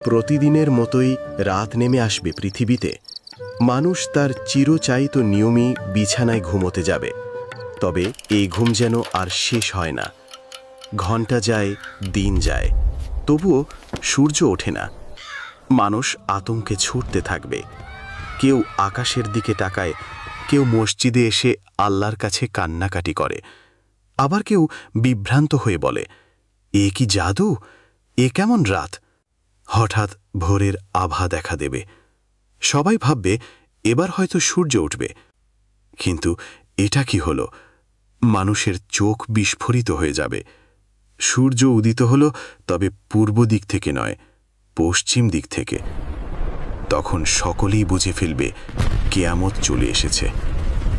প্রতিদিনের মতোই রাত নেমে আসবে পৃথিবীতে। মানুষ তার চিরচায়িত নিয়মই বিছানায় ঘুমোতে যাবে। তবে এই ঘুম যেন আর শেষ হয় না। ঘণ্টা যায়, দিন যায়, তবুও সূর্য ওঠে না। মানুষ আতঙ্কে ছুটতে থাকবে। কেউ আকাশের দিকে তাকায়, কেউ মসজিদে এসে আল্লাহর কাছে কান্নাকাটি করে, আবার কেউ বিভ্রান্ত হয়ে বলে, এ কি জাদু, এ কেমন রাত। হঠাৎ ভোরের আভা দেখা দেবে। সবাই ভাববে এবার হয়তো সূর্য উঠবে। কিন্তু এটা কি হলো? মানুষের চোখ বিস্ফোরিত হয়ে যাবে। সূর্য উদিত হলো, তবে পূর্ব দিক থেকে নয়, পশ্চিম দিক থেকে। তখন সকলেই বুঝে ফেলবে কিয়ামত চলে এসেছে,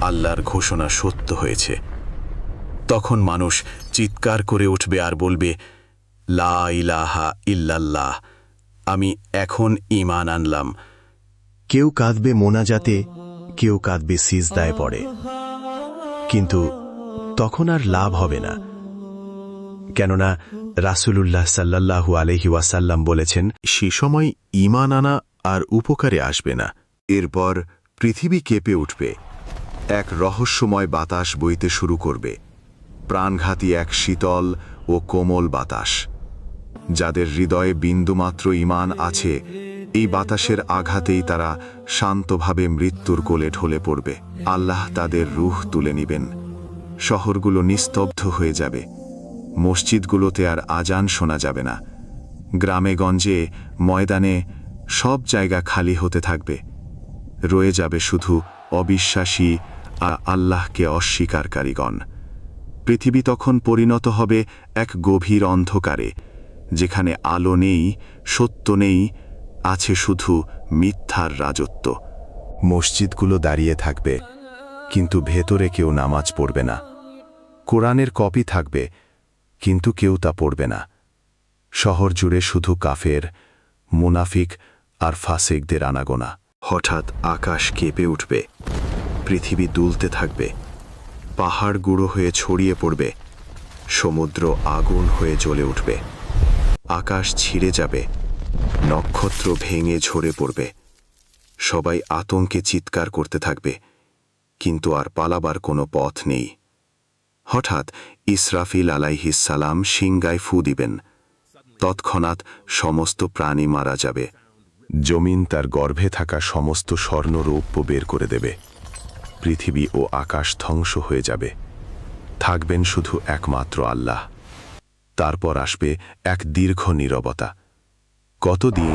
আল্লাহর ঘোষণা সত্য হয়েছে। তখন মানুষ চিৎকার করে উঠবে আর বলবে, লা ইলাহা ইল্লাল্লাহ, আমি এখন ঈমান আনলাম। কেউ কাঁদবে মোনাজাতে, কেউ কাঁদবে সিজদায় পড়ে। কিন্তু তখন আর লাভ হবে না, কেননা রাসূলুল্লাহ সাল্লাল্লাহু আলাইহি ওয়াসাল্লাম বলেছেন, সে সময় ঈমান আনা আর উপকারে আসবে না। এরপর পৃথিবী কেঁপে উঠবে। এক রহস্যময় বাতাস বইতে শুরু করবে, প্রাণঘাতী এক শীতল ও কোমল বাতাস। যাদের হৃদয়ে বিন্দুমাত্র ঈমান আছে, এই বাতাসের আঘাতেই তারা শান্তভাবে মৃত্যুর কোলে ঢলে পড়বে। আল্লাহ তাদের রূহ তুলে নিবেন। শহরগুলো নিস্তব্ধ হয়ে যাবে। মসজিদগুলোতে আর আজান শোনা যাবে না। গ্রামে গঞ্জে, ময়দানে সব জায়গা খালি হতে থাকবে। রয়ে যাবে শুধু অবিশ্বাসী আর আল্লাহকে অস্বীকারীগণ। পৃথিবী তখন পরিণত হবে এক গভীর অন্ধকারে, যেখানে আলো নেই, সত্য নেই, আছে শুধু মিথ্যার রাজত্ব। মসজিদগুলো দাঁড়িয়ে থাকবে, কিন্তু ভেতরে কেউ নামাজ পড়বে না। কোরআনের কপি থাকবে, কিন্তু কেউ তা পড়বে না। শহর জুড়ে শুধু কাফের, মুনাফিক আর ফাসেকদের আনাগোনা। হঠাৎ আকাশ কেঁপে উঠবে, পৃথিবী দুলতে থাকবে, পাহাড় গুঁড়ো হয়ে ছড়িয়ে পড়বে, সমুদ্র আগুন হয়ে জ্বলে উঠবে, আকাশ ছিঁড়ে যাবে, নক্ষত্র ভেঙে ঝরে পড়বে। সবাই আতঙ্কে চিৎকার করতে থাকবে, কিন্তু আর পালাবার কোনো পথ নেই। হঠাৎ ইসরাফিল আলাইহিস সালাম সিংগায় ফু দিবেন। তৎক্ষণাৎ সমস্ত প্রাণী মারা যাবে। জমিন তার গর্ভে থাকা সমস্ত স্বর্ণরৌপ্য বের করে দেবে। পৃথিবী ও আকাশ ধ্বংস হয়ে যাবে। থাকবেন শুধু একমাত্র আল্লাহ। তারপর আসবে এক দীর্ঘ নীরবতা। কতদিন